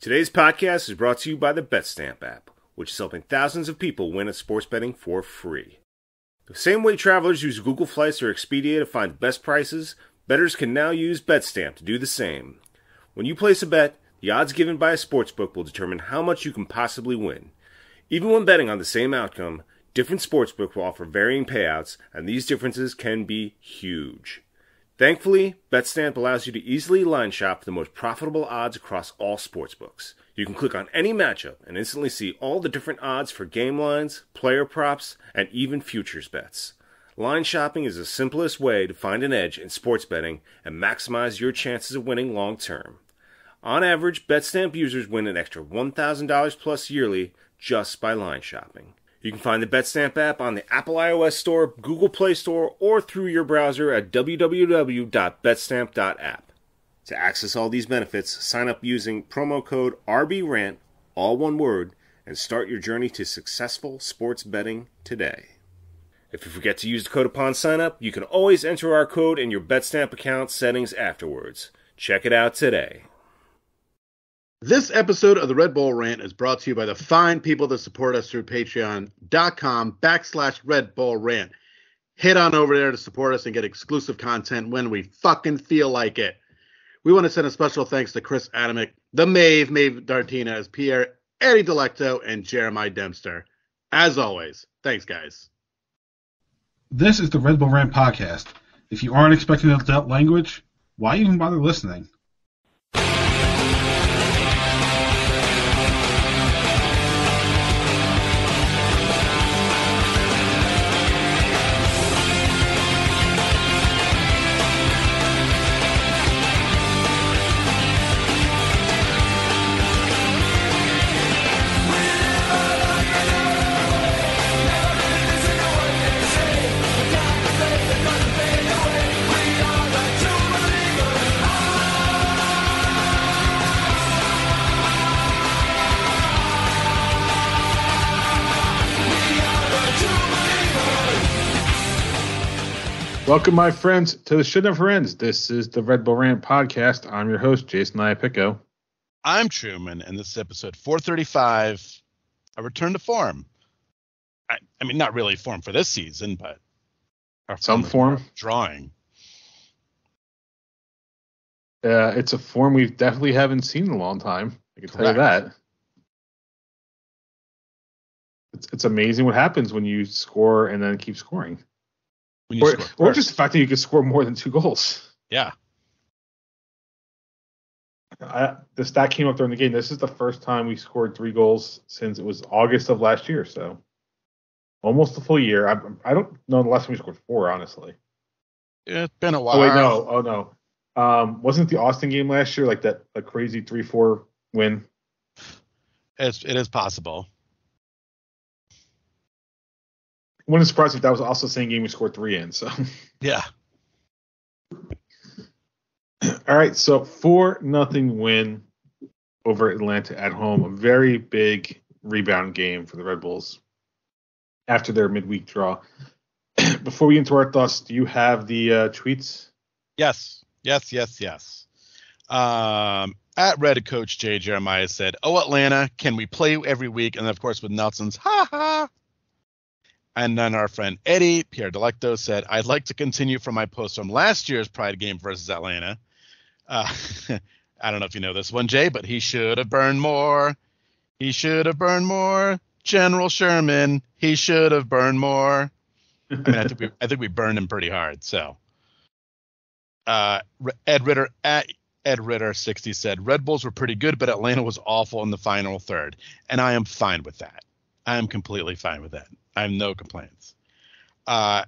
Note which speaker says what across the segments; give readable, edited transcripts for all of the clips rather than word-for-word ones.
Speaker 1: Today's podcast is brought to you by the BetStamp app, which is helping thousands of people win at sports betting for free. The same way travelers use Google Flights or Expedia to find the best prices, bettors can now use BetStamp to do the same. When you place a bet, the odds given by a sportsbook will determine how much you can possibly win. Even when betting on the same outcome, different sportsbooks will offer varying payouts, and these differences can be huge. Thankfully, BetStamp allows you to easily line shop the most profitable odds across all sportsbooks. You can click on any matchup and instantly see all the different odds for game lines, player props, and even futures bets. Line shopping is the simplest way to find an edge in sports betting and maximize your chances of winning long term. On average, BetStamp users win an extra $1,000 plus yearly just by line shopping. You can find the BetStamp app on the Apple iOS Store, Google Play Store, or through your browser at www.betstamp.app. To access all these benefits, sign up using promo code RBRANT, all one word, and start your journey to successful sports betting today. If you forget to use the code upon sign up, you can always enter our code in your BetStamp account settings afterwards. Check it out today.
Speaker 2: This episode of the Red Bull Rant is brought to you by the fine people that support us through patreon.com/Red Bull Rant. Head on over there to support us and get exclusive content when we fucking feel like it. We want to send a special thanks to Chris Adamick, the Maeve Dartinez, Pierre, Eddie Delecto, and Jeremiah Dempster. As always, thanks, guys.
Speaker 3: This is the Red Bull Rant podcast. If you aren't expecting adult language, why even bother listening? Welcome, my friends, to the Should Never Ends. This is the Red Bull Rant podcast. I'm your host, Jason Iapico.
Speaker 4: I'm Truman, and this is episode 435, a return to form. I mean, not really form for this season, but
Speaker 3: some form.
Speaker 4: Drawing.
Speaker 3: It's a form we definitely haven't seen in a long time. I can tell you that. It's amazing what happens when you score and then keep scoring. Or just the fact that you can score more than 2 goals.
Speaker 4: Yeah.
Speaker 3: The stat came up during the game. This is the first time we scored 3 goals since it was August of last year. So almost a full year. I don't know the last time we scored 4, honestly.
Speaker 4: It's been a while.
Speaker 3: Oh, wait, no. Oh, no. Wasn't the Austin game last year like that a crazy 3-4 win?
Speaker 4: It is possible.
Speaker 3: Wouldn't surprise if that was also the same game we scored 3 in. So
Speaker 4: yeah.
Speaker 3: All right, so 4-0 win over Atlanta at home. A very big rebound game for the Red Bulls after their midweek draw. Before we get into our thoughts, do you have the tweets?
Speaker 4: Yes. At Reddit coach Jay Jeremiah said, "Oh, Atlanta, can we play every week?" And then, of course, with Nelson's ha ha. And then our friend Eddie, Pierre Delecto, said, "I'd like to continue from my post from last year's Pride game versus Atlanta." I don't know if you know this one, Jay, but he should have burned more. He should have burned more. General Sherman, he should have burned more. I mean, I think we burned him pretty hard. So, Ed Ritter 60 said, "Red Bulls were pretty good, but Atlanta was awful in the final third," and I am fine with that. I am completely fine with that. I have no complaints. At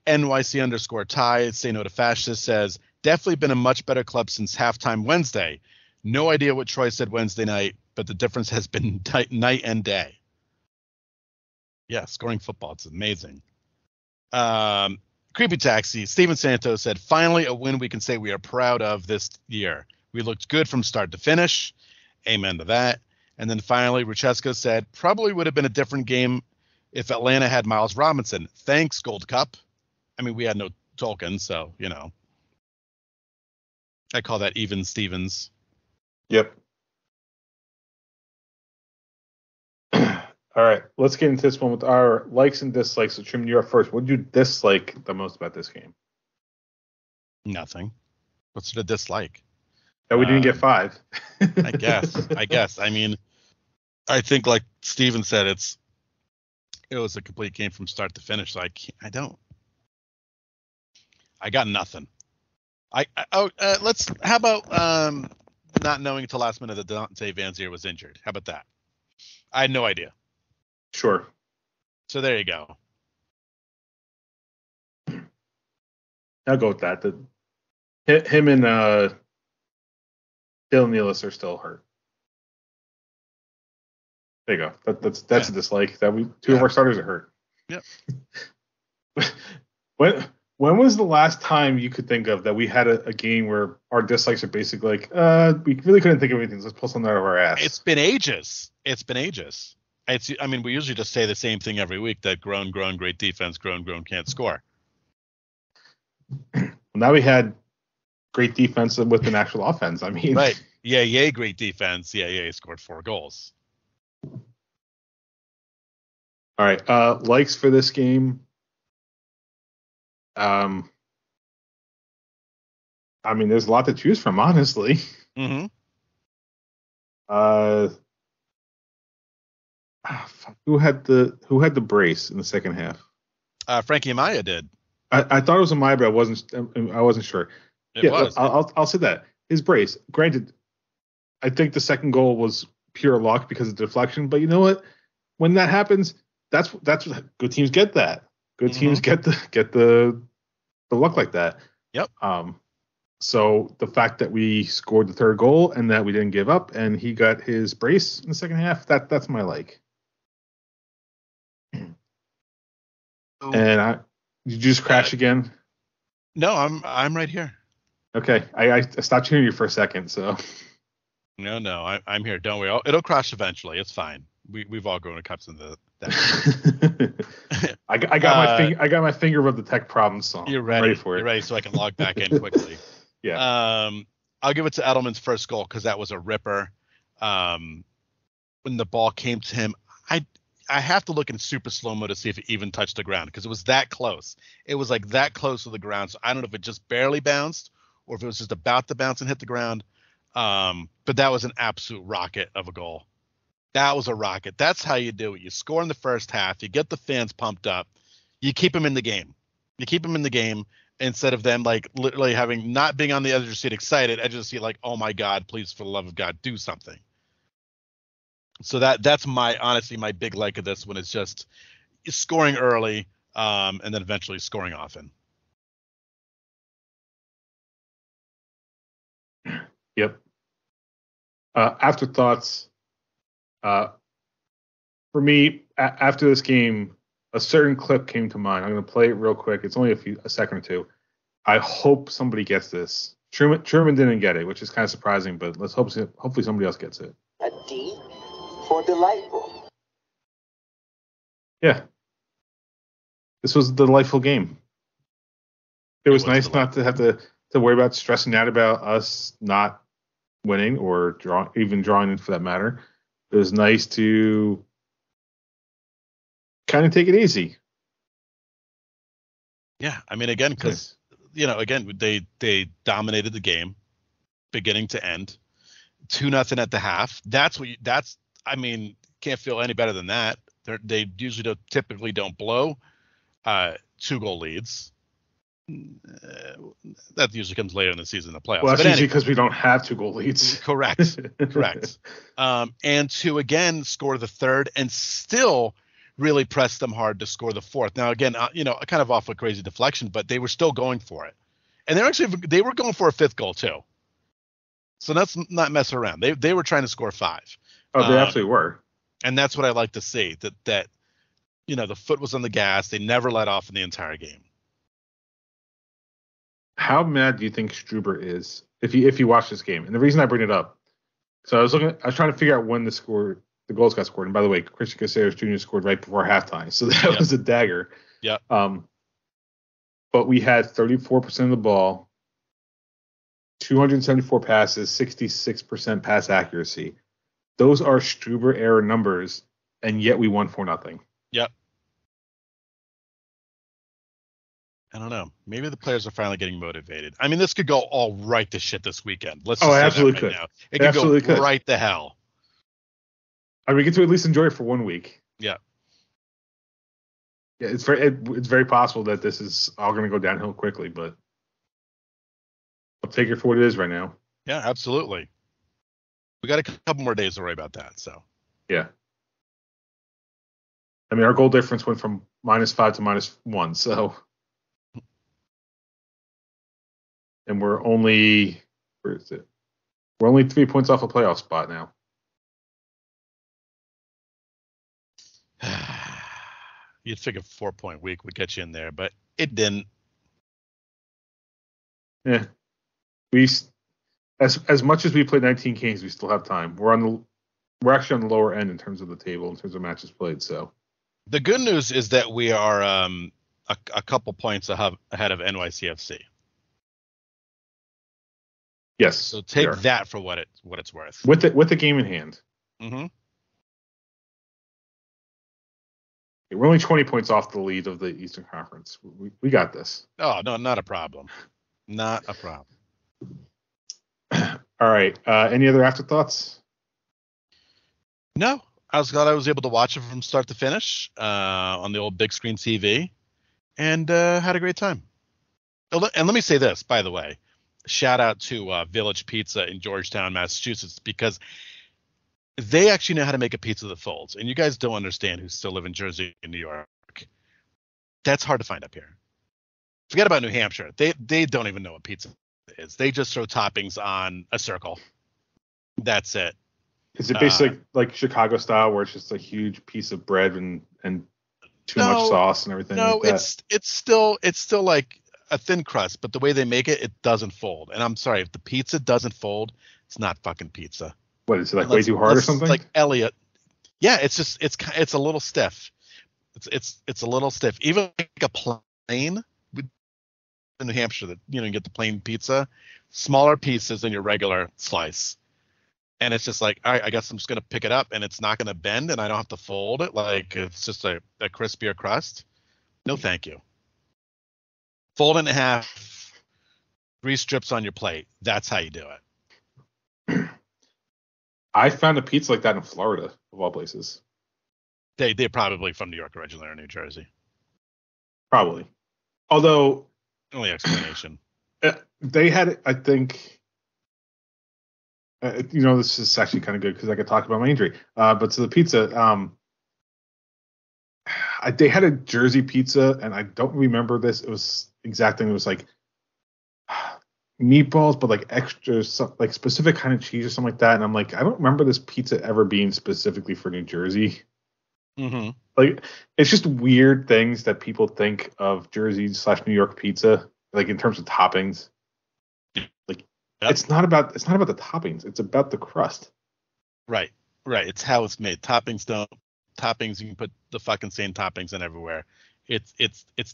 Speaker 4: NYC_Ty, Say No to Fascist says, "Definitely been a much better club since halftime Wednesday. No idea what Troy said Wednesday night, but the difference has been night and day." Yeah, scoring football. It's amazing. Creepy Taxi, Steven Santos said, "Finally a win we can say we are proud of this year. We looked good from start to finish." Amen to that. And then finally, Ruchesko said, "Probably would have been a different game if Atlanta had Miles Robinson. Thanks, Gold Cup." I mean, we had no Tolkien, so, you know. I call that even Stevens.
Speaker 3: Yep. All right, let's get into this one with our likes and dislikes. So, Trim, you're up first. What did you dislike the most about this game?
Speaker 4: Nothing. What's the dislike?
Speaker 3: That we didn't get 5.
Speaker 4: I guess. I mean, I think like Steven said, it was a complete game from start to finish. So I got nothing. How about not knowing until last minute that Dante Vanzier was injured? How about that? I had no idea.
Speaker 3: Sure.
Speaker 4: So there you go.
Speaker 3: I'll go with that. Him and Dylan Nealis are still hurt. There you go. That's a dislike. Two of our starters are hurt.
Speaker 4: Yep.
Speaker 3: When was the last time you could think of that we had a game where our dislikes are basically like, we really couldn't think of anything, so let's pull something out of our ass?
Speaker 4: It's been ages. I mean, we usually just say the same thing every week, that grown, great defense, grown, can't score.
Speaker 3: Now we had great defense with an actual offense. I mean,
Speaker 4: right. Yeah, great defense. Yeah, scored 4 goals.
Speaker 3: All right. Likes for this game. I mean, there's a lot to choose from, honestly.
Speaker 4: Mm-hmm.
Speaker 3: Who had the brace in the second half?
Speaker 4: Frankie Amaya did.
Speaker 3: I thought it was Amaya, but I wasn't sure.
Speaker 4: It was.
Speaker 3: I'll say that his brace. Granted, I think the second goal was pure luck because of deflection. But you know what? When that happens, that's good teams get that. Good teams get the luck like that.
Speaker 4: Yep.
Speaker 3: So the fact that we scored the third goal and that we didn't give up and he got his brace in the second half, that's my like. And did you just crash again?
Speaker 4: No, I'm right here.
Speaker 3: Okay, I stopped hearing you for a second, so.
Speaker 4: No, I'm here. Don't worry. It'll crash eventually. It's fine. We've all grown accustomed to that.
Speaker 3: I got my finger above the tech problem song.
Speaker 4: You're ready for it. You're ready, so I can log back in quickly.
Speaker 3: Yeah.
Speaker 4: I'll give it to Edelman's first goal because that was a ripper. When the ball came to him, I have to look in super slow-mo to see if it even touched the ground because it was that close. It was like that close to the ground. So I don't know if it just barely bounced or if it was just about to bounce and hit the ground. But that was an absolute rocket of a goal. That was a rocket. That's how you do it. You score in the first half. You get the fans pumped up. You keep them in the game. Instead of them like literally not being on the edge of your seat excited. I just see like, oh my God, please, for the love of God, do something. So that's honestly my big like of this one is just scoring early and then eventually scoring often.
Speaker 3: Yep. Afterthoughts. For me, after this game, a certain clip came to mind. I'm going to play it real quick. It's only a second or two. I hope somebody gets this. Truman didn't get it, which is kind of surprising, but let's hopefully somebody else gets it.
Speaker 5: A D for delightful.
Speaker 3: Yeah. This was a delightful game. It was nice not to have to worry about stressing out about us not winning or drawing in for that matter. It was nice to kind of take it easy.
Speaker 4: Yeah, I mean, again, because they dominated the game, beginning to end, 2-0 at the half. I mean, can't feel any better than that. They usually typically don't blow 2-goal leads. That usually comes later in the season in the playoffs.
Speaker 3: Well, that's usually because we don't have 2-goal leads.
Speaker 4: Correct. And to again score the third and still really press them hard to score the fourth. Now again, kind of off a crazy deflection, but they were still going for it, and they were going for a fifth goal too. So that's not messing around. They were trying to score 5.
Speaker 3: Oh, they absolutely were.
Speaker 4: And that's what I like to see. That the foot was on the gas. They never let off in the entire game.
Speaker 3: How mad do you think Struber is if you watch this game? And the reason I bring it up, so I was trying to figure out when the goals got scored. And by the way, Christian Caceres Jr. scored right before halftime, so that was a dagger.
Speaker 4: Yeah.
Speaker 3: But we had 34% of the ball, 274 passes, 66% pass accuracy. Those are Struber era numbers and yet we won 4-0.
Speaker 4: Yep. I don't know. Maybe the players are finally getting motivated. I mean, this could go all right to shit this weekend. Let's just say
Speaker 3: absolutely
Speaker 4: that right
Speaker 3: could.
Speaker 4: now. It could
Speaker 3: Absolutely
Speaker 4: go
Speaker 3: could.
Speaker 4: right to hell.
Speaker 3: I mean, we get to at least enjoy it for 1 week.
Speaker 4: Yeah.
Speaker 3: Yeah, it's very possible that this is all going to go downhill quickly, but I'll take it for what it is right now.
Speaker 4: Yeah, absolutely. We got a couple more days to worry about that. So.
Speaker 3: Yeah. I mean, our goal difference went from -5 to -1, so. And we're only, where is it? We're only 3 points off a playoff spot now.
Speaker 4: You'd figure 4-point week would get you in there, but it didn't.
Speaker 3: Yeah. As much as we played 19 games, we still have time. We're actually on the lower end in terms of the table, in terms of matches played. So
Speaker 4: the good news is that we are a couple points ahead of NYCFC.
Speaker 3: yes.
Speaker 4: So take that for what it's worth.
Speaker 3: With the game in hand.
Speaker 4: Mm-hmm.
Speaker 3: We're only 20 points off the lead of the Eastern Conference. We got this.
Speaker 4: Oh, no, not a problem. Not a problem.
Speaker 3: All right. Any other afterthoughts?
Speaker 4: No. I was glad I was able to watch it from start to finish on the old big screen TV and had a great time. And let me say this, by the way. Shout out to Village Pizza in Georgetown, Massachusetts, because they actually know how to make a pizza that folds. And you guys don't understand who still live in Jersey and New York. That's hard to find up here. Forget about New Hampshire. They don't even know what pizza is. They just throw toppings on a circle. That's it.
Speaker 3: Is it basically like Chicago style, where it's just a huge piece of bread and too much sauce and everything?
Speaker 4: No,
Speaker 3: like that?
Speaker 4: it's still like a thin crust, but the way they make it, it doesn't fold. And I'm sorry, if the pizza doesn't fold, it's not fucking pizza.
Speaker 3: What is it, like way too hard or something?
Speaker 4: Like Elliot. Yeah, it's a little stiff. It's a little stiff. Even like a plain in New Hampshire, that you get the plain pizza, smaller pieces than your regular slice. And it's just like, all right, I guess I'm just gonna pick it up and it's not gonna bend and I don't have to fold it. Like it's just a crispier crust. No, thank you. Fold it in half, 3 strips on your plate. That's how you do it.
Speaker 3: I found a pizza like that in Florida, of all places.
Speaker 4: They're probably from New York originally or New Jersey.
Speaker 3: Probably. Although
Speaker 4: only explanation.
Speaker 3: They had, I think, this is actually kind of good because I could talk about my injury. But to the pizza, they had a Jersey pizza, and I don't remember this. It was exact thing. It was like meatballs, but like extra, like specific kind of cheese or something like that. And I'm like, I don't remember this pizza ever being specifically for New Jersey.
Speaker 4: Mm-hmm.
Speaker 3: Like, it's just weird things that people think of Jersey/New York pizza, like in terms of toppings. Like, yep. It's not about the toppings. It's about the crust.
Speaker 4: Right. It's how it's made. Toppings, you can put the fucking same toppings in everywhere. It's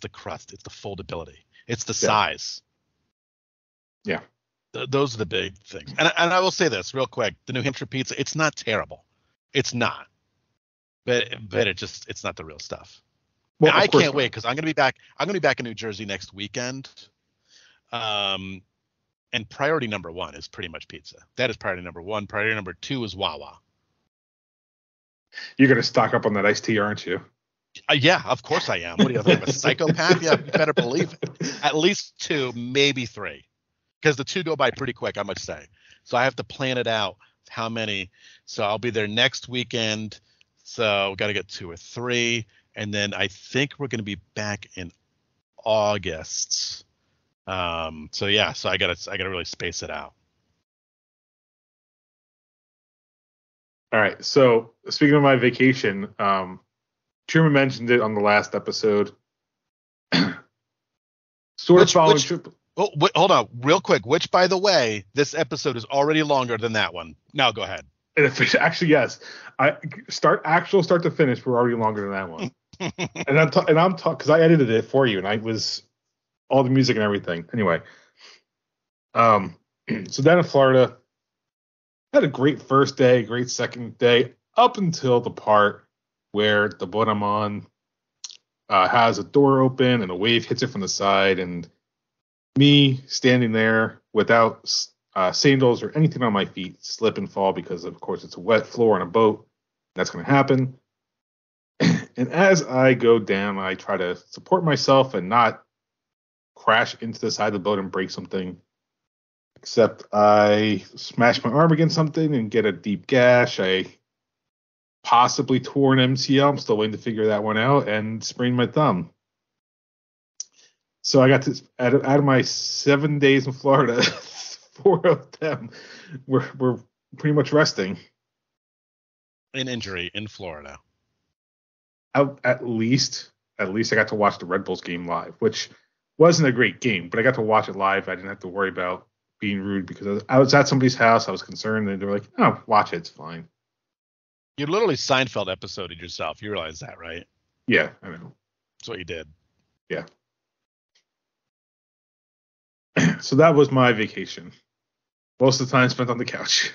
Speaker 4: the crust. It's the foldability. It's the size.
Speaker 3: Yeah.
Speaker 4: Those are the big things. And I will say this real quick. The New Hampshire pizza, it's not terrible. It's not. But it's not the real stuff. Well, I can't wait because I'm gonna be back in New Jersey next weekend. And priority number 1 is pretty much pizza. That is priority number 1. Priority number 2 is Wawa.
Speaker 3: You're gonna stock up on that iced tea, aren't you?
Speaker 4: Yeah, of course I am. What do you think? I'm a psychopath? Yeah, you better believe it. At least 2, maybe 3, because the 2 go by pretty quick, I must say. So I have to plan it out. How many? So I'll be there next weekend. So we got to get 2 or 3, and then I think we're going to be back in August. So I gotta really space it out.
Speaker 3: All right. So speaking of my vacation, Truman mentioned it on the last episode. Hold
Speaker 4: on, real quick. Which, by the way, this episode is already longer than that one. Now go ahead.
Speaker 3: Actually, yes. Start to finish. We're already longer than that one. and I'm talking because I edited it for you, and I was all the music and everything. Anyway, so down in Florida, had a great first day, great second day, up until the part where the boat I'm on has a door open and a wave hits it from the side, and me standing there without sandals or anything on my feet slip and fall because, of course, it's a wet floor on a boat. That's going to happen. And as I go down, I try to support myself and not crash into the side of the boat and break something. Except I smash my arm against something and get a deep gash. I possibly tore an MCL. I'm still waiting to figure that one out, and sprained my thumb. So I got to, out of my 7 days in Florida, 4 of them were pretty much resting.
Speaker 4: An injury in Florida.
Speaker 3: At least I got to watch the Red Bulls game live, which wasn't a great game, but I got to watch it live. I didn't have to worry about being rude because I was at somebody's house. I was concerned, and they were like, "Oh, watch it. It's fine."
Speaker 4: You literally Seinfeld episoded yourself. You realize that, right?
Speaker 3: Yeah, I know.
Speaker 4: That's what you did.
Speaker 3: Yeah. So that was my vacation. Most of the time spent on the couch.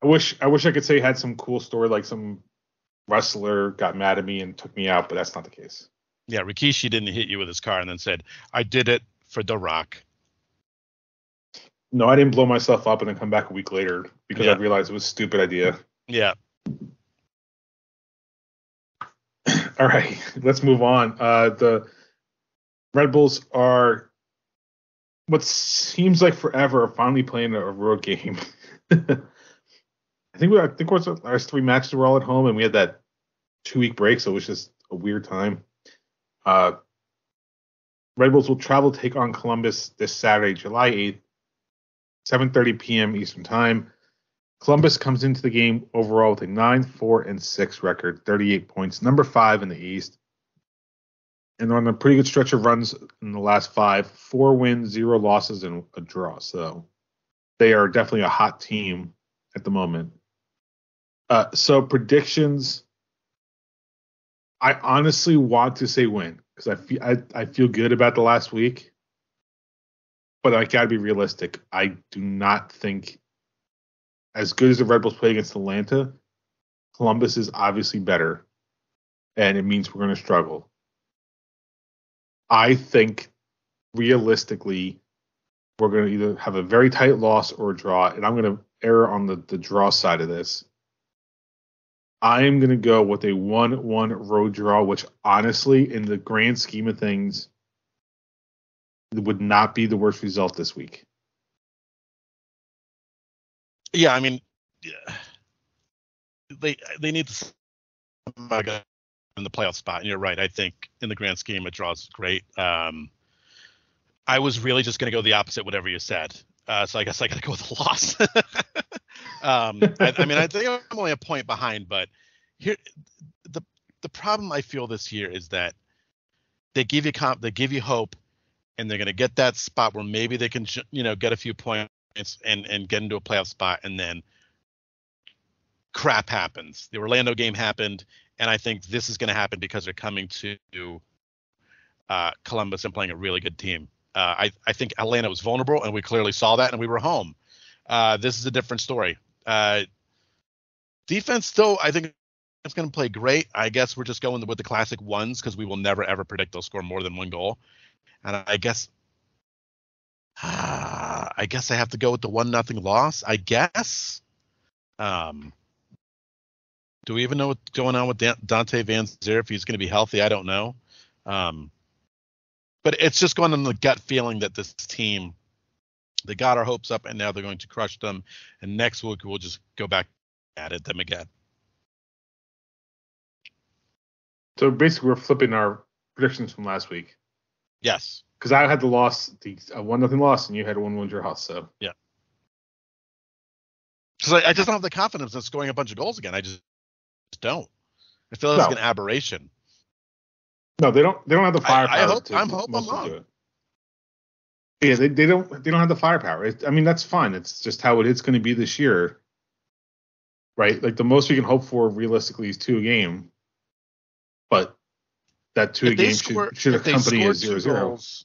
Speaker 3: I wish I could say I had some cool story, like some wrestler got mad at me and took me out, but that's not the case.
Speaker 4: Yeah, Rikishi didn't hit you with his car and then said, "I did it for The Rock."
Speaker 3: No, I didn't blow myself up and then come back a week later because I realized it was a stupid idea.
Speaker 4: Yeah.
Speaker 3: All right, let's move on. The Red Bulls are what seems like forever finally playing a road game. I think our 3 matches were all at home, and we had that 2-week break, so it was just a weird time. Red Bulls will travel to take on Columbus this Saturday, July 8th, 7:30 p.m. Eastern Time. Columbus comes into the game overall with a 9-4-6 record, 38 points, number 5 in the East. And they're on a pretty good stretch of runs in the last 5, 4 wins, 0 losses, and a draw. So they are definitely a hot team at the moment. So predictions, I honestly want to say win because I feel good about the last week, but I gotta be realistic. I do not think, as good as the Red Bulls play against Atlanta, Columbus is obviously better, and it means we're going to struggle. I think realistically we're going to either have a very tight loss or a draw, and I'm going to err on the draw side of this. I am going to go with a 1-1 road draw, which honestly, in the grand scheme of things, would not be the worst result this week.
Speaker 4: Yeah, I mean, they need to in the playoff spot, and you're right. I think in the grand scheme, a draw is great. I was really just going to go the opposite, whatever you said. So I guess I got to go with a loss. I mean, I think I'm only a point behind, but here the problem I feel this year is that they give you hope, and they're going to get that spot where maybe they can get a few points and get into a playoff spot, and then crap happens. The Orlando game happened, and I think this is going to happen because they're coming to Columbus and playing a really good team. I think Atlanta was vulnerable, and we clearly saw that, and we were home. This is a different story. Defense still, I think it's going to play great. I guess we're just going with the classic ones because we will never, ever predict they'll score more than 1 goal. And I guess I have to go with the 1-0 loss, I guess. Do we even know what's going on with Dante Van Zier? If he's going to be healthy, I don't know. But it's just going on the gut feeling that this team, they got our hopes up, and now they're going to crush them. And next week, we'll just go back at them again.
Speaker 3: So basically, we're flipping our predictions from last week.
Speaker 4: Yes.
Speaker 3: Because I had the loss, the 1-0 loss, and you had a 1-1 draw. So
Speaker 4: yeah. Because I just don't have the confidence in scoring a bunch of goals again. I just don't. I feel like it's an aberration.
Speaker 3: No, they don't have the firepower.
Speaker 4: I'm hoping I'm wrong.
Speaker 3: Yeah, they don't have the firepower. I mean, that's fine. It's just how it's going to be this year, right? Like the most we can hope for realistically is 2 a game, but that 2 a game should accompany a 0-0.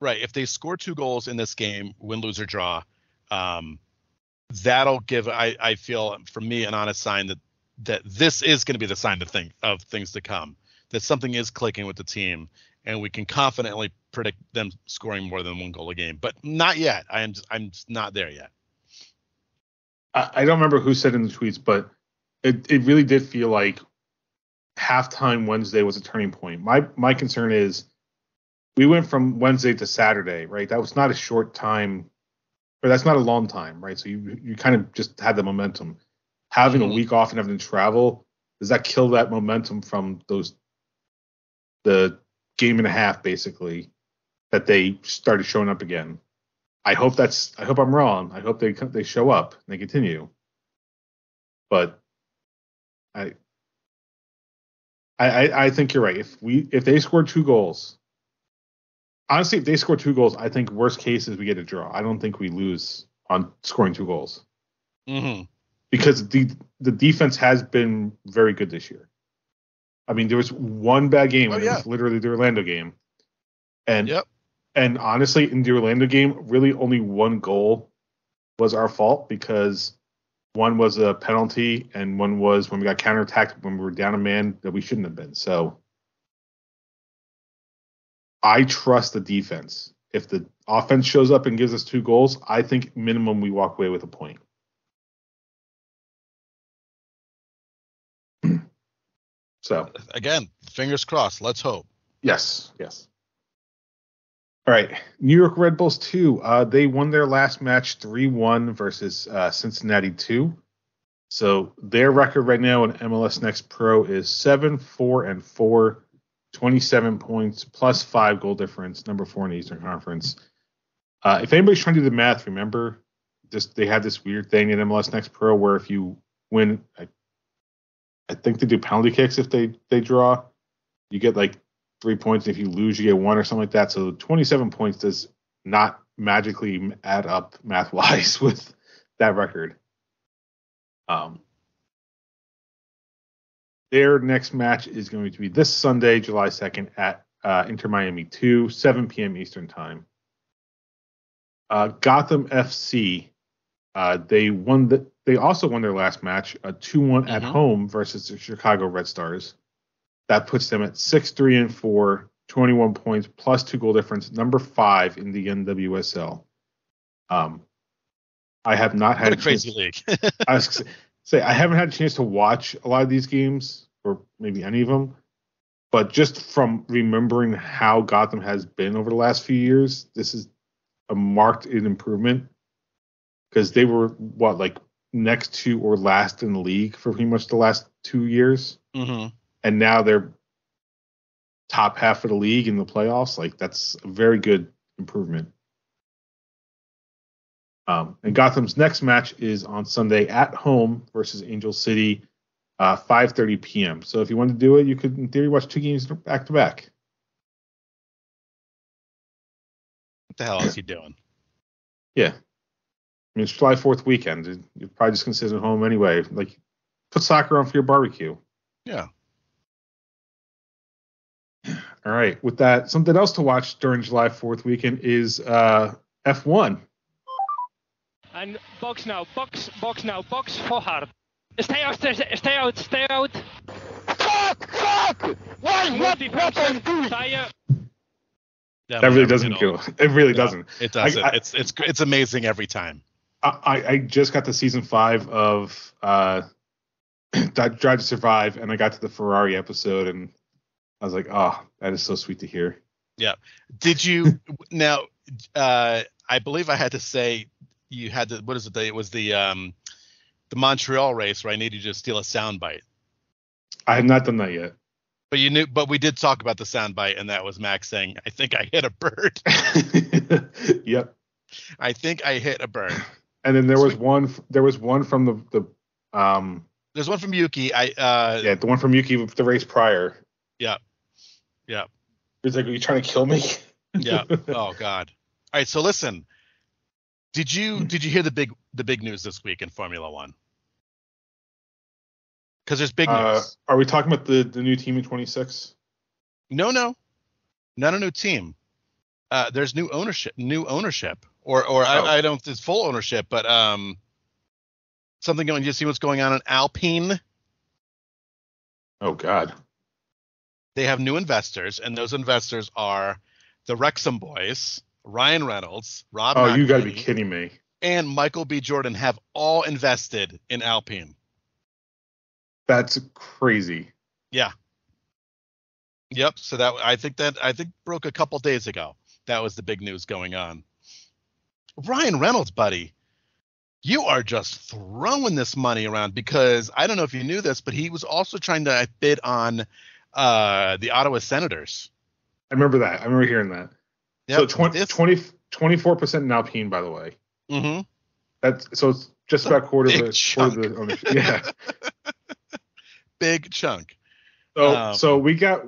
Speaker 4: Right. If they score 2 goals in this game, win, lose, or draw, that'll give, I feel, for me, an honest sign that this is going to be the sign of things to come, that something is clicking with the team, and we can confidently predict them scoring more than one goal a game. But not yet. I'm just not there yet.
Speaker 3: I don't remember who said in the tweets, but it really did feel like halftime Wednesday was a turning point. My concern is we went from Wednesday to Saturday, right? That was not a short time, or that's not a long time, right? So you kind of just had the momentum. Having a week off and having to travel, does that kill that momentum from the game and a half basically that they started showing up again? I hope I'm wrong. I hope they show up and they continue. But I think you're right. If they score 2 goals, honestly, if they score 2 goals, I think worst case is we get a draw. I don't think we lose on scoring 2 goals.
Speaker 4: Mm-hmm.
Speaker 3: Because the defense has been very good this year. I mean, there was one bad game, and it was literally the Orlando game. And honestly, in the Orlando game, really only one goal was our fault, because one was a penalty and one was when we got counterattacked when we were down a man that we shouldn't have been. So I trust the defense. If the offense shows up and gives us 2 goals, I think minimum we walk away with a point. So
Speaker 4: again, fingers crossed. Let's hope.
Speaker 3: Yes. All right, New York Red Bulls 2. They won their last match 3-1 versus Cincinnati 2. So their record right now in MLS Next Pro is 7-4-4, 27 points, plus 5 goal difference, number 4 in the Eastern Conference. If anybody's trying to do the math, remember, they had this weird thing in MLS Next Pro where if you win, I think they do penalty kicks if they draw. You get like 3 points. If you lose, you get 1 or something like that. So 27 points does not magically add up math-wise with that record. Their next match is going to be this Sunday, July 2nd at Inter Miami 2, 7 p.m. Eastern Time. Gotham FC, they also won their last match, a 2-1 at home versus the Chicago Red Stars. That puts them at 6-3-4, 21 points, plus 2 goal difference, number 5 in the NWSL. I have not had
Speaker 4: a crazy league.
Speaker 3: I was gonna say I haven't had a chance to watch a lot of these games, or maybe any of them, but just from remembering how Gotham has been over the last few years, this is a marked improvement, because they were next to or last in the league for pretty much the last 2 years.
Speaker 4: Mm-hmm.
Speaker 3: And now they're top half of the league in the playoffs. That's a very good improvement. And Gotham's next match is on Sunday at home versus Angel City, 5:30 p.m. So if you want to do it, you could, in theory, watch 2 games back to back.
Speaker 4: What the hell is he doing?
Speaker 3: Yeah. I mean, it's July 4th weekend. You're probably just going to sit at home anyway. Put soccer on for your barbecue.
Speaker 4: Yeah.
Speaker 3: All right. With that, something else to watch during July 4th weekend is F1.
Speaker 6: And box now, box for hard. Stay out. Fuck! Why not tire?
Speaker 4: Yeah,
Speaker 3: that really doesn't go. It really doesn't.
Speaker 4: It doesn't. It's amazing every time.
Speaker 3: I just got to season 5 of Drive to Survive, and I got to the Ferrari episode, and I was like, oh, that is so sweet to hear.
Speaker 4: Yeah. Did you now? I believe I had to say you had to. What is it? It was the Montreal race where I needed you to steal a soundbite.
Speaker 3: I have not done that yet.
Speaker 4: But you knew. But we did talk about the soundbite, and that was Max saying, "I think I hit a bird."
Speaker 3: Yep.
Speaker 4: I think I hit a bird.
Speaker 3: And then there was one. There was one from the.
Speaker 4: There's one from Yuki.
Speaker 3: The one from Yuki with the race prior.
Speaker 4: Yeah.
Speaker 3: He's like, "Are you trying to kill me?"
Speaker 4: Yeah. Oh God. All right. So listen. Did you hear the big news this week in Formula One? Because there's big news.
Speaker 3: Are we talking about the new team in 26?
Speaker 4: No, not a new team. There's new ownership, or I don't. It's full ownership, but something going. You see what's going on in Alpine?
Speaker 3: Oh God.
Speaker 4: They have new investors, and those investors are the Wrexham boys, Ryan Reynolds, Rob.
Speaker 3: Oh, you got to be
Speaker 4: McElhenney,
Speaker 3: kidding me.
Speaker 4: and Michael B. Jordan have all invested in Alpine.
Speaker 3: That's crazy.
Speaker 4: Yeah. Yep. So I think broke a couple days ago. That was the big news going on. Ryan Reynolds, buddy, you are just throwing this money around because I don't know if you knew this, but he was also trying to bid on the Ottawa Senators.
Speaker 3: I remember that. I remember hearing that.
Speaker 4: Yep.
Speaker 3: So 24% in Alpine, by the way.
Speaker 4: Mm-hmm.
Speaker 3: So it's just about quarter of the ownership. Yeah.
Speaker 4: Big chunk.
Speaker 3: So we got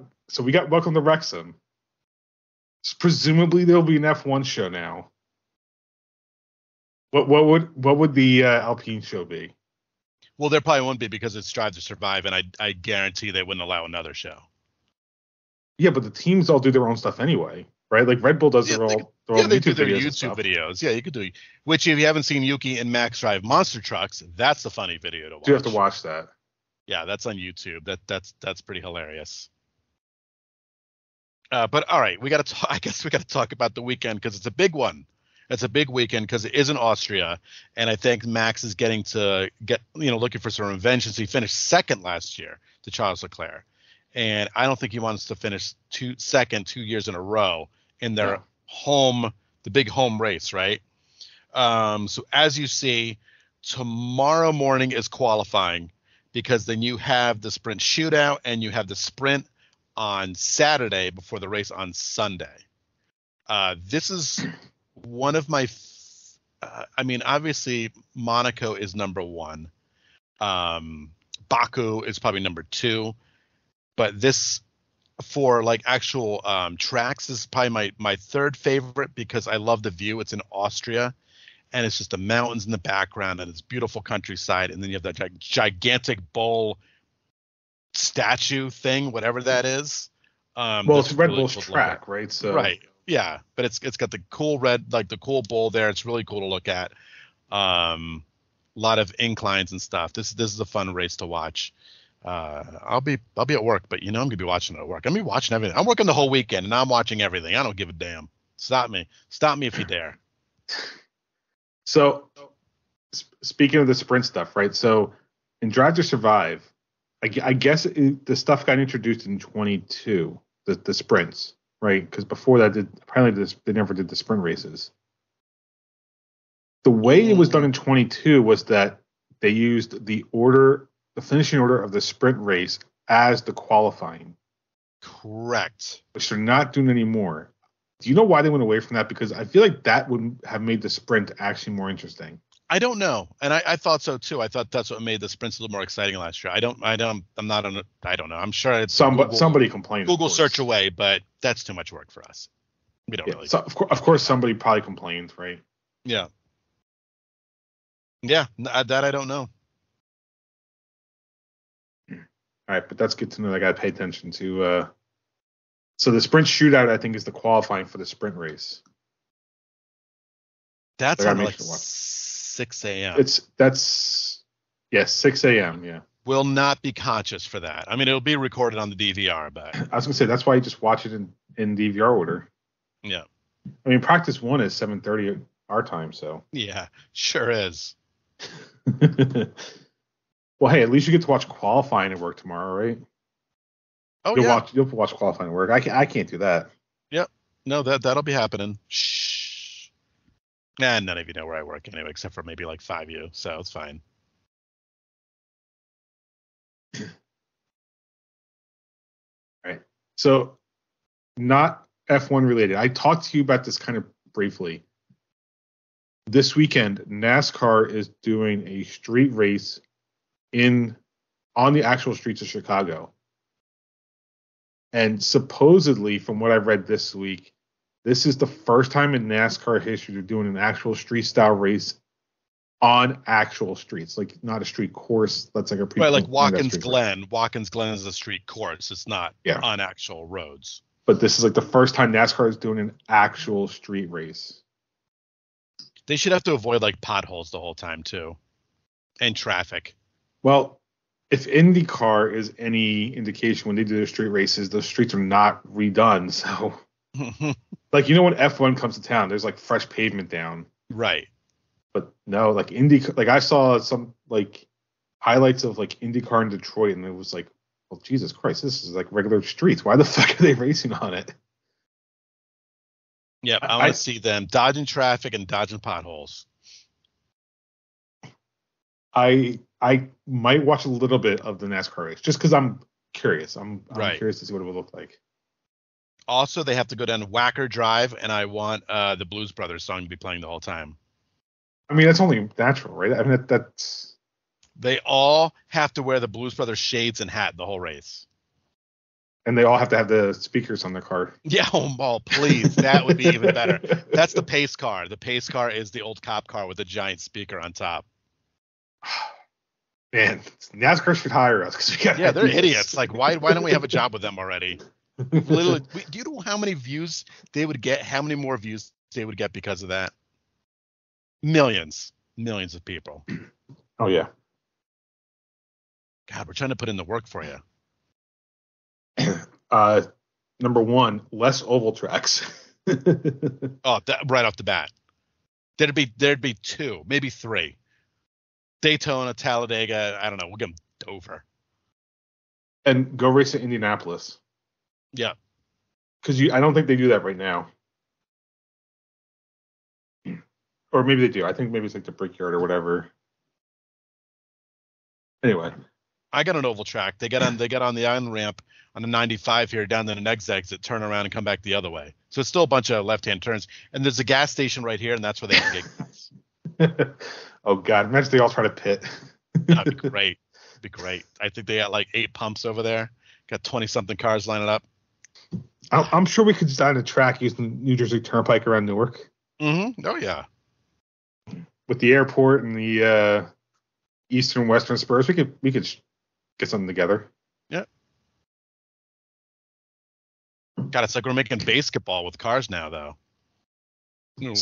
Speaker 3: Welcome to Wrexham. Presumably there'll be an F1 show now. What would the Alpine show be?
Speaker 4: Well, there probably won't be because it's Drive to Survive, and I guarantee they wouldn't allow another show.
Speaker 3: Yeah, but the teams all do their own stuff anyway, right? Like Red Bull does their own
Speaker 4: they do
Speaker 3: YouTube
Speaker 4: their
Speaker 3: videos.
Speaker 4: YouTube videos. Yeah, you could do. Which, if you haven't seen Yuki and Max drive monster trucks, that's a funny video to watch.
Speaker 3: You have to watch that.
Speaker 4: Yeah, that's on YouTube. That's pretty hilarious. But all right, I guess we got to talk about the weekend because it's a big one. It's a big weekend because it is in Austria, and I think Max is looking for some revenge since he finished second last year to Charles Leclerc, and I don't think he wants to finish second 2 years in a row in their the big home race, right? So as you see, tomorrow morning is qualifying because then you have the sprint shootout and you have the sprint on Saturday before the race on Sunday. This is one of my obviously Monaco is number one. Baku is probably number two, but this for like actual tracks is probably my third favorite because I love the view. It's in Austria and it's just the mountains in the background and it's beautiful countryside, and then you have that gigantic bull statue thing, whatever that is.
Speaker 3: Well, it's Red Bull's track, right? So
Speaker 4: right. Yeah, but it's got the cool the cool bowl there. It's really cool to look at. A lot of inclines and stuff. This is a fun race to watch. I'll be at work, but I'm gonna be watching it at work. I'm gonna be watching everything. I'm working the whole weekend and I'm watching everything. I don't give a damn. Stop me if you dare.
Speaker 3: So, speaking of the sprint stuff, right? So, in Drive to Survive, I guess the stuff got introduced in 22, the sprints. Right, because before that, they never did the sprint races. The way it was done in 22 was that they used the finishing order of the sprint race as the qualifying.
Speaker 4: Correct.
Speaker 3: Which they're not doing anymore. Do you know why they went away from that? Because I feel like that would have made the sprint actually more interesting.
Speaker 4: I don't know, and I thought so too. I thought that's what made the sprints a little more exciting last year. I don't know. I'm sure it's
Speaker 3: somebody complained.
Speaker 4: Google search away, but that's too much work for us. We don't really.
Speaker 3: So of course, somebody probably complained, right?
Speaker 4: Yeah. Yeah, that I don't know.
Speaker 3: All right, but that's good to know. I got to pay attention to. So the sprint shootout, I think, is the qualifying for the sprint race.
Speaker 4: That's on like 6 a.m.
Speaker 3: 6 a.m. Yeah.
Speaker 4: Will not be conscious for that. I mean, it'll be recorded on the DVR, but
Speaker 3: I was gonna say that's why you just watch it in DVR order.
Speaker 4: Yeah.
Speaker 3: I mean, practice 1 is 7:30 our time, so.
Speaker 4: Yeah, sure is.
Speaker 3: Well, hey, at least you get to watch qualifying at work tomorrow, right?
Speaker 4: Oh,
Speaker 3: You'll watch qualifying at work. I can't do that.
Speaker 4: Yep. No, that'll be happening. Shh. Nah, none of you know where I work anyway, except for maybe like 5 of you, so it's fine.
Speaker 3: All right. So, not F1 related. I talked to you about this kind of briefly. This weekend, NASCAR is doing a street race on the actual streets of Chicago. And supposedly, from what I've read this week, this is the first time in NASCAR history they're doing an actual street style race on actual streets, like not a street course. That's like
Speaker 4: right, like Watkins Glen. Watkins Glen is a street course. It's not on actual roads.
Speaker 3: But this is like the first time NASCAR is doing an actual street race.
Speaker 4: They should have to avoid like potholes the whole time too. And traffic.
Speaker 3: Well, if IndyCar is any indication, when they do their street races, those streets are not redone. So, like, when F1 comes to town, there's like fresh pavement down.
Speaker 4: Right.
Speaker 3: But no, like like I saw some like highlights of like IndyCar in Detroit, and it was like, well, Jesus Christ, this is like regular streets. Why the fuck are they racing on it?
Speaker 4: Yeah, I want to see them dodging traffic and dodging potholes.
Speaker 3: I might watch a little bit of the NASCAR race just because I'm curious. I'm curious to see what it would look like.
Speaker 4: Also, they have to go down Whacker Drive, and I want the Blues Brothers song to be playing the whole time.
Speaker 3: I mean, that's only natural, right? I mean, that's.
Speaker 4: They all have to wear the Blues Brothers shades and hat the whole race.
Speaker 3: And they all have to have the speakers on their car.
Speaker 4: Yeah, oh, please. That would be even better. That's the pace car. The pace car is the old cop car with a giant speaker on top.
Speaker 3: Man, NASCAR should hire us because we got.
Speaker 4: Yeah, they're idiots. Like, why don't we have a job with them already? Literally, do you know how many views they would get? How many more views they would get because of that? Millions of people.
Speaker 3: Oh yeah.
Speaker 4: God, we're trying to put in the work for you.
Speaker 3: Number one, less oval tracks.
Speaker 4: Right off the bat, there'd be 2, maybe 3. Daytona, Talladega, I don't know. We'll get them Dover.
Speaker 3: And go race in Indianapolis.
Speaker 4: Yeah.
Speaker 3: Because I don't think they do that right now. Or maybe they do. I think maybe it's like the Brickyard or whatever. Anyway.
Speaker 4: I got an oval track. They got on the island ramp on the 95 here down to the next exit, turn around and come back the other way. So it's still a bunch of left-hand turns. And there's a gas station right here, and that's where they have to get gas.
Speaker 3: Oh, God. Imagine they all try to pit.
Speaker 4: That'd be great. It'd be great. I think they got like 8 pumps over there. Got 20-something cars lining up.
Speaker 3: I'm sure we could design a track using New Jersey Turnpike around Newark.
Speaker 4: Mm-hmm. Oh, yeah.
Speaker 3: With the airport and the eastern western spurs, we could get something together.
Speaker 4: Yeah. God, it's like we're making basketball with cars now, though. More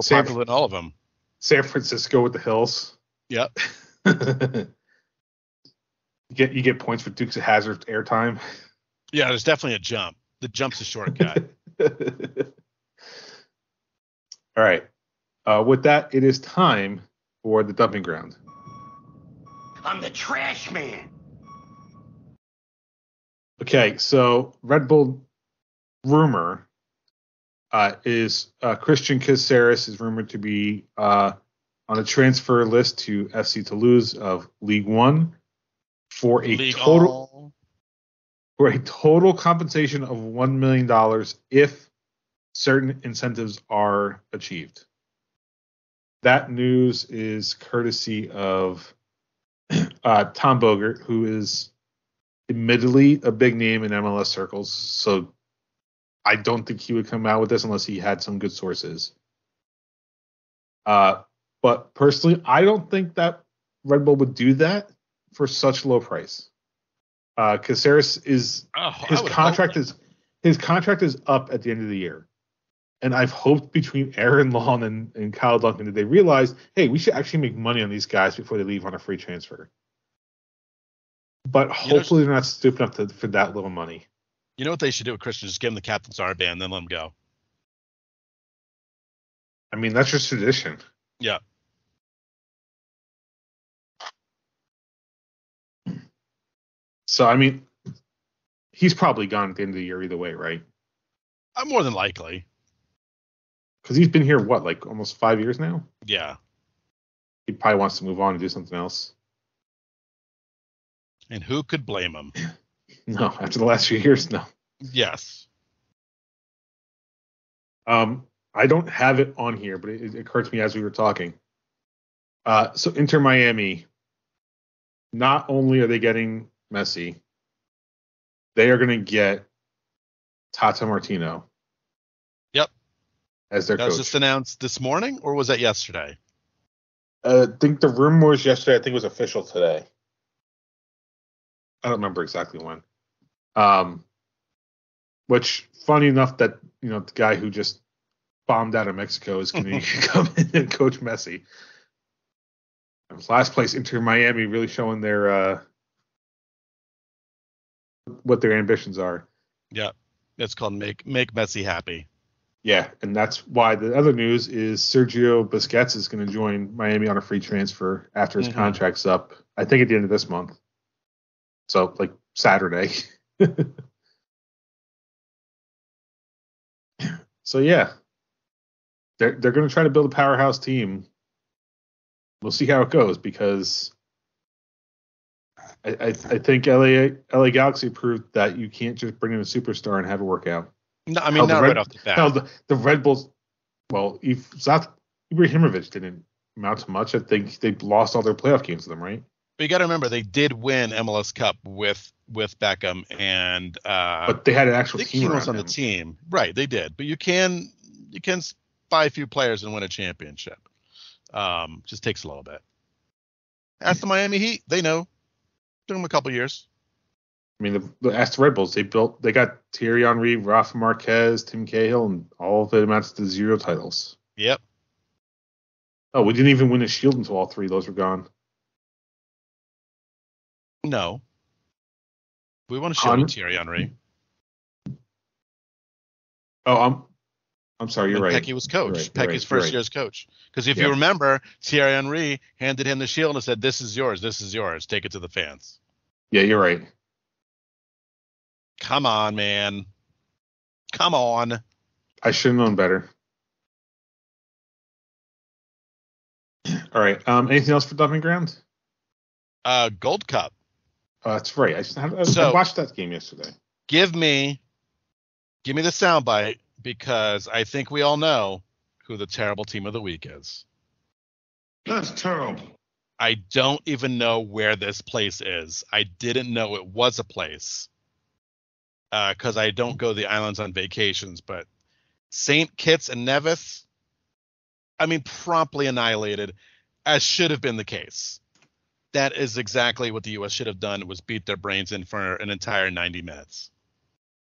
Speaker 4: popular than all of them.
Speaker 3: San Francisco with the hills.
Speaker 4: Yep.
Speaker 3: You get points for Dukes of Hazzard airtime.
Speaker 4: Yeah, there's definitely a jump. The jump's a shortcut.
Speaker 3: All right. With that, it is time for the dumping ground.
Speaker 5: I'm the trash man.
Speaker 3: Okay, so Red Bull rumor is Christian Caceres is rumored to be on a transfer list to FC Toulouse of League One for a total compensation of $1 million if certain incentives are achieved. That news is courtesy of Tom Bogert, who is admittedly a big name in MLS circles. So I don't think he would come out with this unless he had some good sources. But personally, I don't think that Red Bull would do that for such low price. Caceres is his contract is up at the end of the year. And I've hoped between Aaron Long and Kyle Duncan that they realize, hey, we should actually make money on these guys before they leave on a free transfer. But hopefully they're not stupid enough for that little money.
Speaker 4: You know what they should do with Christian? Just give him the captain's armband, then let him go.
Speaker 3: I mean, that's just tradition.
Speaker 4: Yeah.
Speaker 3: So, I mean, he's probably gone at the end of the year either way, right?
Speaker 4: More than likely.
Speaker 3: Because he's been here, like almost 5 years now?
Speaker 4: Yeah.
Speaker 3: He probably wants to move on and do something else.
Speaker 4: And who could blame him?
Speaker 3: No, after the last few years, no.
Speaker 4: Yes.
Speaker 3: I don't have it on here, but it occurred to me as we were talking. So Inter Miami, not only are they getting Messi, they are going to get Tata Martino.
Speaker 4: Yep.
Speaker 3: As their coach.
Speaker 4: Was this announced this morning, or was that yesterday?
Speaker 3: I think the rumor was yesterday. I think it was official today. I don't remember exactly when. Which, funny enough, that the guy who just bombed out of Mexico is going to come in and coach Messi. Last place, Inter Miami, really showing their what their ambitions are.
Speaker 4: Yeah, it's called make Messi happy.
Speaker 3: Yeah, and that's why the other news is Sergio Busquets is going to join Miami on a free transfer after his contract's up. I think at the end of this month. So like Saturday. So yeah, they're going to try to build a powerhouse team. We'll see how it goes because I think LA Galaxy proved that you can't just bring in a superstar and have it work out.
Speaker 4: No, I mean, not right off the bat.
Speaker 3: The Red Bulls, well, Ibrahimovic didn't amount to much. I think they lost all their playoff games to them, right?
Speaker 4: But you got to remember, they did win MLS Cup with Beckham, and
Speaker 3: but they had an actual team
Speaker 4: was on the team, right? They did, but you can buy a few players and win a championship. Just takes a little bit. Ask the Miami Heat; they know. Took them a couple years.
Speaker 3: I mean, ask the Red Bulls. They got Thierry Henry, Rafa Marquez, Tim Cahill, and all of it amounts to 0 titles.
Speaker 4: Yep.
Speaker 3: Oh, we didn't even win a Shield until all 3 of those were gone.
Speaker 4: No. We won a Shield with Thierry Henry.
Speaker 3: Oh, I'm sorry. You're right.
Speaker 4: Pecky was coach. Pecky's first year as coach. Because if you remember, Thierry Henry handed him the Shield and said, "This is yours. This is yours. Take it to the fans."
Speaker 3: Yeah, you're right.
Speaker 4: Come on, man. Come on.
Speaker 3: I should have known better. All right. Anything else for Dumping Ground?
Speaker 4: Gold Cup.
Speaker 3: That's right. I watched that game yesterday.
Speaker 4: Give me the soundbite because I think we all know who the terrible team of the week is.
Speaker 5: That's terrible.
Speaker 4: I don't even know where this place is. I didn't know it was a place because I don't go to the islands on vacations. But St. Kitts and Nevis, I mean, promptly annihilated, as should have been the case. That is exactly what the U.S. should have done, was beat their brains in for an entire 90 minutes.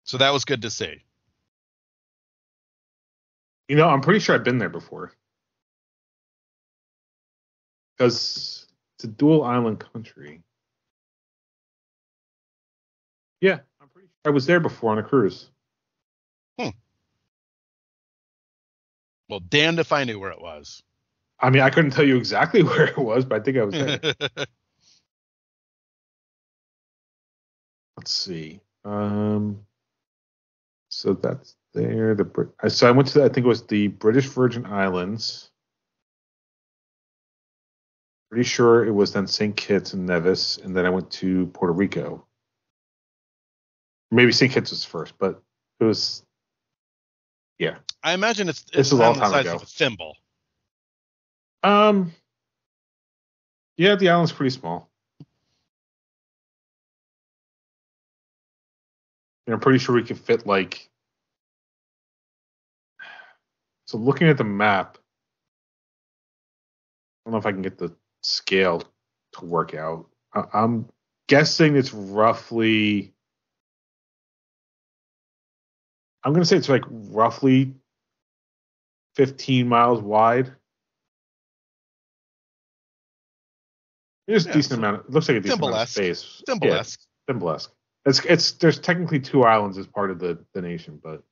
Speaker 4: So that was good to see.
Speaker 3: You know, I'm pretty sure I've been there before. Because it's a dual island country. Yeah, I'm pretty sure I was there before on a cruise.
Speaker 4: Well, damned if I knew where it was.
Speaker 3: I mean, I couldn't tell you exactly where it was, but I think I was there. Let's see. So that's there. So I went to, I think it was the British Virgin Islands. Pretty sure it was then St. Kitts and Nevis, and then I went to Puerto Rico. Maybe St. Kitts was first, but it was, yeah.
Speaker 4: I imagine it's
Speaker 3: a long time
Speaker 4: the size
Speaker 3: ago.
Speaker 4: of a thimble.
Speaker 3: Yeah, the island's pretty small. And I'm pretty sure we could fit like. So looking at the map, I don't know if I can get the scale to work out. I'm guessing it's roughly. I'm going to say it's like roughly 15 miles wide. There's a decent amount. It looks like a decent amount of space.
Speaker 4: Thimble-esque.
Speaker 3: Yeah, thimble-esque. It's there's technically 2 islands as part of the nation, but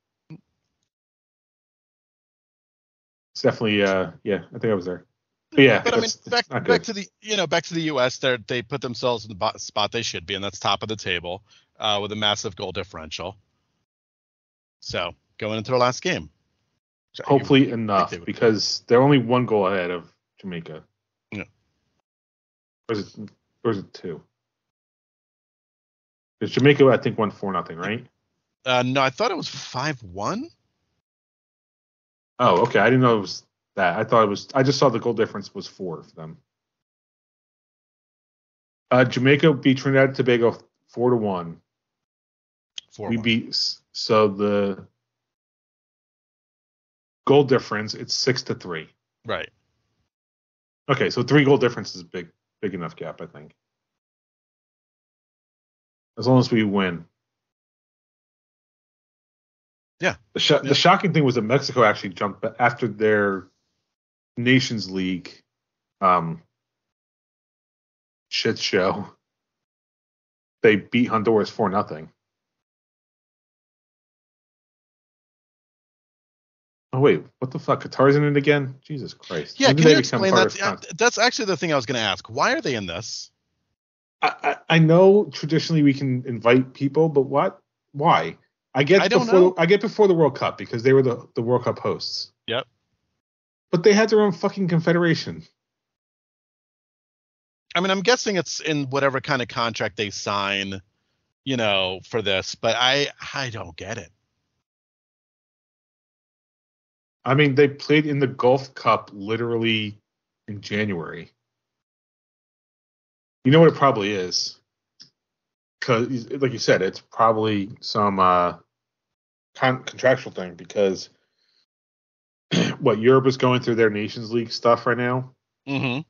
Speaker 3: it's definitely yeah. I think I was there. But yeah,
Speaker 4: but I mean, back to the U.S. They put themselves in the spot they should be, and that's top of the table with a massive goal differential. So going into the last game,
Speaker 3: hopefully enough because they're only 1 goal ahead of Jamaica.
Speaker 4: Yeah.
Speaker 3: Or is it 2? Because Jamaica, I think, won 4-0, right?
Speaker 4: No, I thought it was 5-1.
Speaker 3: Oh, okay. I didn't know it was that. I thought it was. I just saw the goal difference was 4 for them. Jamaica beat Trinidad and Tobago 4-1.
Speaker 4: 4-1.
Speaker 3: We beat. So the goal difference, it's 6-3.
Speaker 4: Right.
Speaker 3: Okay, so 3 goal difference is big enough gap, I think. As long as we win.
Speaker 4: Yeah.
Speaker 3: The shocking thing was that Mexico actually jumped after their Nations League shit show. They beat Honduras 4-0. Oh wait, what the fuck? Qatar's in it again? Jesus Christ!
Speaker 4: Yeah,
Speaker 3: When did
Speaker 4: can
Speaker 3: they
Speaker 4: you
Speaker 3: become
Speaker 4: explain
Speaker 3: part
Speaker 4: that?
Speaker 3: of
Speaker 4: That's actually the thing I was going to ask. Why are they in this?
Speaker 3: I know traditionally we can invite people, but what? Why? I get before the World Cup because they were the World Cup hosts.
Speaker 4: Yep.
Speaker 3: But they had their own fucking confederation.
Speaker 4: I mean, I'm guessing it's in whatever kind of contract they sign, for this, but I don't get it.
Speaker 3: I mean, they played in the Gulf Cup literally in January. You know what it probably is? Because, like you said, it's probably some contractual thing because Europe is going through their Nations League stuff right now.
Speaker 4: Mm-hmm.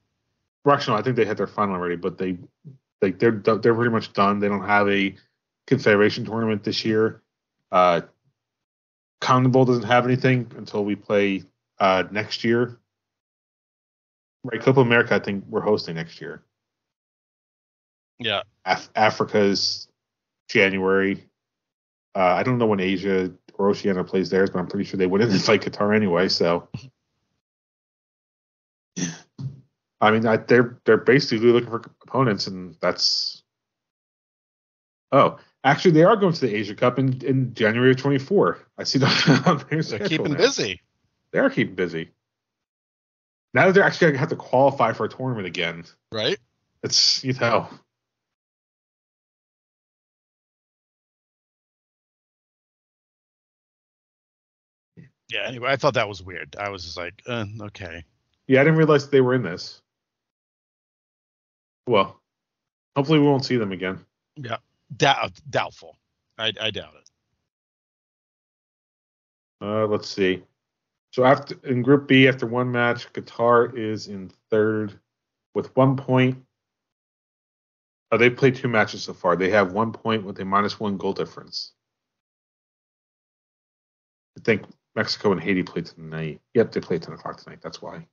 Speaker 3: Well, actually, no, I think they had their final already, but they're pretty much done. They don't have a confederation tournament this year. CONMEBOL doesn't have anything until we play next year. Right, Copa America, I think we're hosting next year.
Speaker 4: Yeah.
Speaker 3: Africa's January. I don't know when Asia or Oceania plays theirs, but I'm pretty sure they wouldn't invite Qatar anyway. So, I mean, they're basically looking for opponents, and that's. Oh, actually, they are going to the Asia Cup in January of 24. I see that.
Speaker 4: They're keeping busy.
Speaker 3: They are keeping busy. Now that they're actually going to have to qualify for a tournament again,
Speaker 4: right?
Speaker 3: It's
Speaker 4: Yeah, anyway, I thought that was weird. I was just like, okay.
Speaker 3: Yeah, I didn't realize they were in this. Well, hopefully we won't see them again.
Speaker 4: Yeah, doubtful. I doubt it.
Speaker 3: Let's see. So in Group B, after one match, Qatar is in third with 1 point. They played 2 matches so far. They have 1 point with a -1 goal difference. I think Mexico and Haiti played tonight. Yep, they played 10 o'clock tonight. That's why.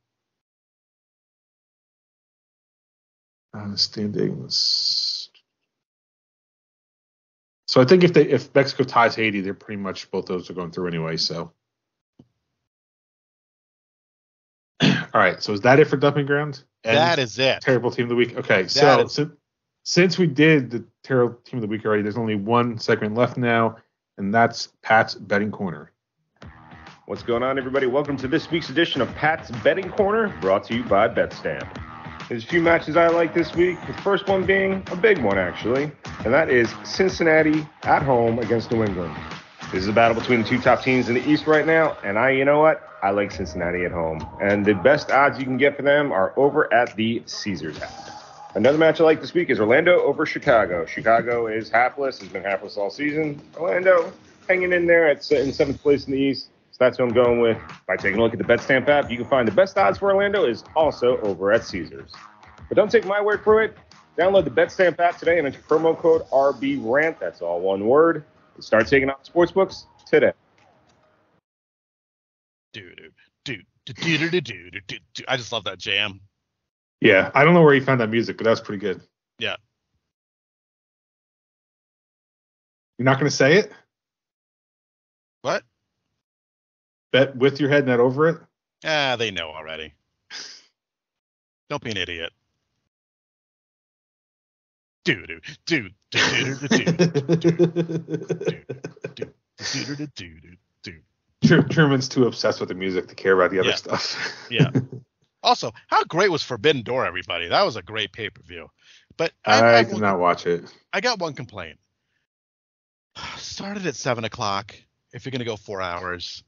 Speaker 3: Standings. So I think if Mexico ties Haiti, they're pretty much both those are going through anyway. So, all right. So is that it for Dumping Ground?
Speaker 4: That is it.
Speaker 3: Terrible Team of the Week. Okay. Since we did the Terrible Team of the Week already, there's only one segment left now, and that's Pat's Betting Corner.
Speaker 1: What's going on, everybody? Welcome to this week's edition of Pat's Betting Corner, brought to you by BetStamp. There's a few matches I like this week, the first one being a big one, actually, and that is Cincinnati at home against New England. This is a battle between the two top teams in the East right now, and you know what? I like Cincinnati at home, and the best odds you can get for them are over at the Caesars app. Another match I like this week is Orlando over Chicago. Chicago is hapless, has been hapless all season. Orlando hanging in there in 7th place in the East. So that's who I'm going with. By taking a look at the BetStamp app, you can find the best odds for Orlando is also over at Caesars. But don't take my word for it. Download the BetStamp app today and enter promo code RBRANT. That's all one word. And start taking out sportsbooks today.
Speaker 4: I just love that jam.
Speaker 3: Yeah, I don't know where he found that music, but that's pretty good.
Speaker 4: Yeah.
Speaker 3: You're not going to say it?
Speaker 4: What?
Speaker 3: Bet with your head, not over it?
Speaker 4: They know already. Don't be an idiot.
Speaker 3: Truman's too obsessed with the music to care about the other stuff.
Speaker 4: Yeah. Also, how great was Forbidden Door, everybody? That was a great pay-per-view. But
Speaker 3: I did not watch it.
Speaker 4: I got one complaint. Started at 7 o'clock. If you're going to go 4 hours,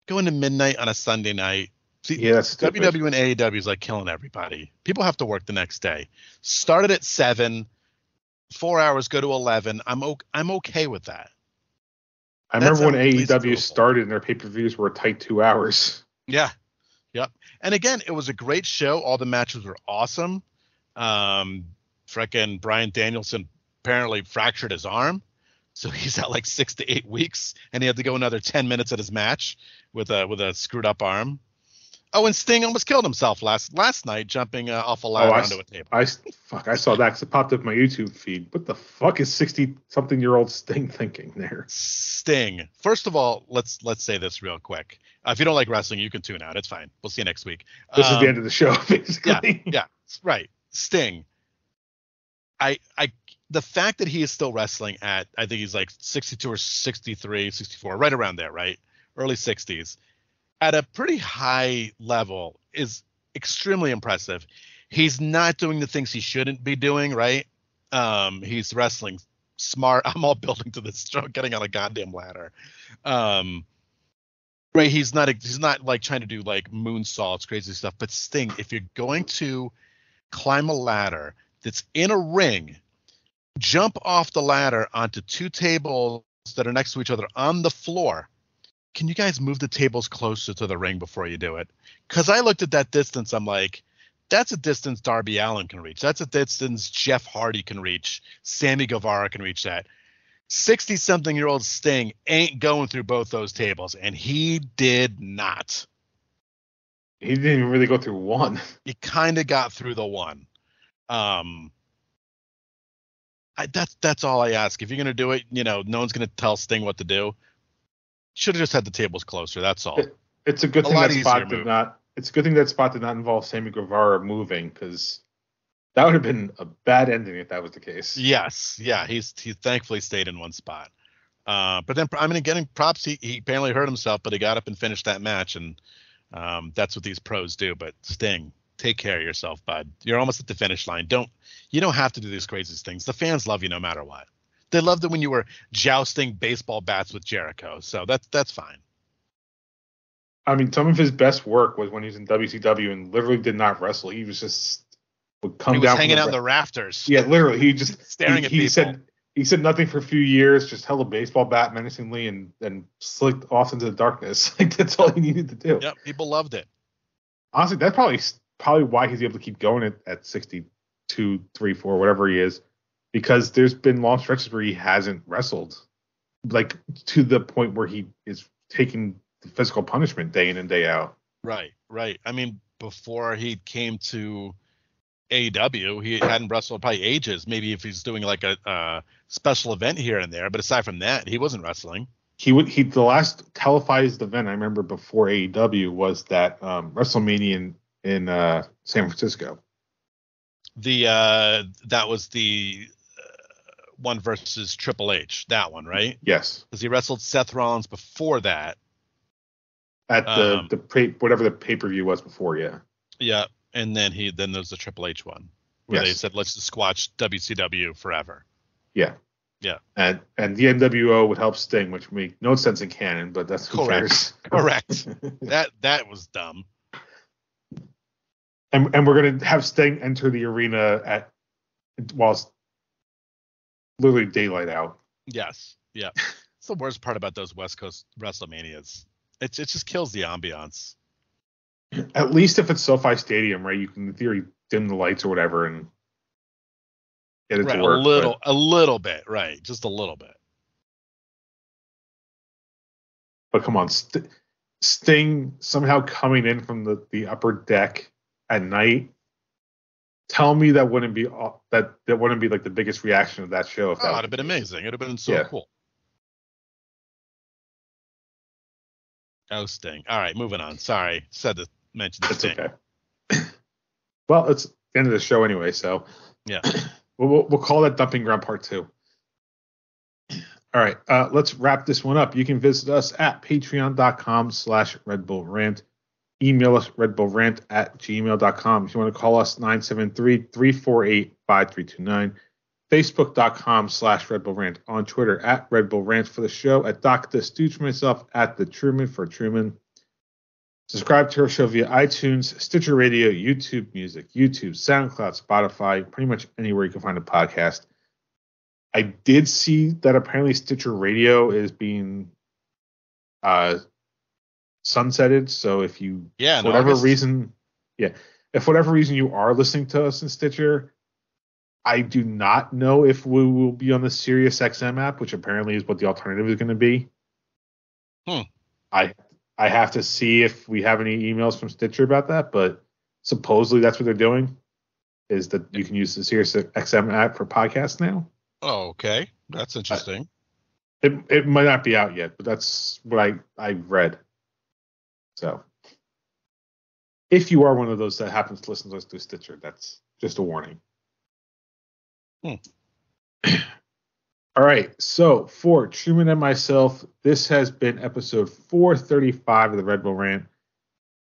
Speaker 4: go into midnight on a Sunday night. See,
Speaker 3: yeah, that's
Speaker 4: WWE and AEW is like killing everybody. People have to work the next day. Started at 7, 4 hours, go to 11. I'm okay with that.
Speaker 3: I remember when AEW started and their pay-per-views were a tight 2 hours.
Speaker 4: Yeah. Yep. And again, it was a great show. All the matches were awesome. Frickin' Bryan Danielson apparently fractured his arm. So he's out like 6 to 8 weeks, and he had to go another 10 minutes at his match with a screwed up arm. Oh, and Sting almost killed himself last night jumping off a ladder onto a table.
Speaker 3: I saw that because it popped up my YouTube feed. What the fuck is 60-something-year-old Sting thinking there?
Speaker 4: Sting. First of all, let's say this real quick. If you don't like wrestling, you can tune out. It's fine. We'll see you next week.
Speaker 3: This is the end of the show, basically.
Speaker 4: Yeah, right. Sting. The fact that he is still wrestling at, I think he's like 62 or 63, 64, right around there, right? Early 60s. At a pretty high level is extremely impressive. He's not doing the things he shouldn't be doing, right? He's wrestling smart. I'm all building to this show, getting on a goddamn ladder. Right, he's not like trying to do like moonsaults, crazy stuff. But Sting, if you're going to climb a ladder that's in a ring, jump off the ladder onto two tables that are next to each other on the floor. Can you guys move the tables closer to the ring before you do it? Because I looked at that distance, I'm like, that's a distance Darby Allin can reach. That's a distance Jeff Hardy can reach. Sammy Guevara can reach that. 60-something-year-old Sting ain't going through both those tables, and he did not.
Speaker 3: He didn't even really go through one.
Speaker 4: He kind of got through the one. That's all I ask. If you're going to do it, no one's going to tell Sting what to do. Should have just had the tables closer. That's all.
Speaker 3: It's a good thing that spot did not. It's a good thing that spot did not involve Sammy Guevara moving, because that would have been a bad ending if that was the case.
Speaker 4: Yes, yeah. He thankfully stayed in one spot. But then getting props. He apparently hurt himself, but he got up and finished that match, and that's what these pros do. But Sting, take care of yourself, bud. You're almost at the finish line. You don't have to do these crazy things. The fans love you no matter what. They loved it when you were jousting baseball bats with Jericho. So that's fine.
Speaker 3: I mean, some of his best work was when he was in WCW and literally did not wrestle. He was just would come down. He was
Speaker 4: hanging out the rafters.
Speaker 3: Yeah, literally. He just
Speaker 4: staring at people.
Speaker 3: He said nothing for a few years, just held a baseball bat menacingly and then slicked off into the darkness. Like, that's all he needed to do.
Speaker 4: Yep, people loved it.
Speaker 3: Honestly, that's probably why he's able to keep going at 62, 3, 4, whatever he is. Because there's been long stretches where he hasn't wrestled, like to the point where he is taking the physical punishment day in and day out.
Speaker 4: Right. I mean, before he came to AEW, he hadn't wrestled probably ages. Maybe if he's doing like a special event here and there, but aside from that, he wasn't wrestling.
Speaker 3: The last televised event I remember before AEW was that WrestleMania in San Francisco.
Speaker 4: That was the one versus Triple H, that one, right?
Speaker 3: Yes.
Speaker 4: Because he wrestled Seth Rollins before that.
Speaker 3: At whatever the pay-per-view was before, yeah.
Speaker 4: Yeah, and then there's the Triple H one where they said let's just squash WCW forever.
Speaker 3: Yeah.
Speaker 4: Yeah.
Speaker 3: And the NWO would help Sting, which made no sense in canon, but that's who cares.
Speaker 4: Correct. That was dumb.
Speaker 3: And we're gonna have Sting enter the arena while it's literally daylight out.
Speaker 4: Yes. Yeah. It's the worst part about those West Coast WrestleManias. It just kills the ambiance.
Speaker 3: At least if it's SoFi Stadium, right? You can in theory dim the lights or whatever and get it to work.
Speaker 4: A little bit, right? Just a little bit.
Speaker 3: But come on, Sting somehow coming in from the upper deck at night. Tell me that wouldn't be that wouldn't be like the biggest reaction of that show. If that
Speaker 4: would have been amazing. It'd have been so cool. Oh, Sting. All right, moving on. Sorry, mentioned Sting.
Speaker 3: Okay. Well, it's the end of the show anyway, so
Speaker 4: yeah,
Speaker 3: we'll call that Dumping Ground Part 2. All right, let's wrap this one up. You can visit us at patreon.com/Red Bull Rant. Email us redbullrant@gmail.com. If you want to call us 973-348-5329. Facebook.com/Red Bull Rant. On Twitter at Red Bull Rant for the show. At Dr. Stooge for myself. At The Truman for Truman. Subscribe to our show via iTunes, Stitcher Radio, YouTube Music, YouTube, SoundCloud, Spotify, pretty much anywhere you can find a podcast. I did see that apparently Stitcher Radio is being sunsetted. So if you, for whatever reason you are listening to us in Stitcher, I do not know if we will be on the Sirius XM app, which apparently is what the alternative is going to be. I have to see if we have any emails from Stitcher about that, but supposedly that's what they're doing, is that you can use the SiriusXM app for podcasts now.
Speaker 4: Oh, okay. That's interesting.
Speaker 3: It might not be out yet, but that's what I read. So if you are one of those that happens to listen to us through Stitcher, that's just a warning. All right. So for Truman and myself, this has been episode 435 of the Red Bull Rant.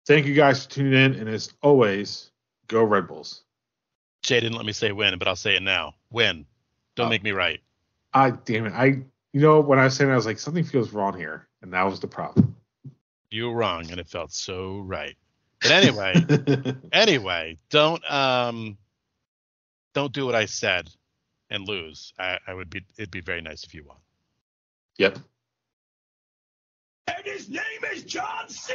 Speaker 3: Thank you guys for tuning in. And as always, go Red Bulls.
Speaker 4: Jay didn't let me say win, but I'll say it now. Win. Don't make me right.
Speaker 3: Damn it. When I was saying that, I was like, something feels wrong here. And that was the problem.
Speaker 4: You were wrong, and it felt so right. But anyway, don't do what I said and lose. It'd be very nice if you won.
Speaker 3: Yep.
Speaker 5: And his name is John C.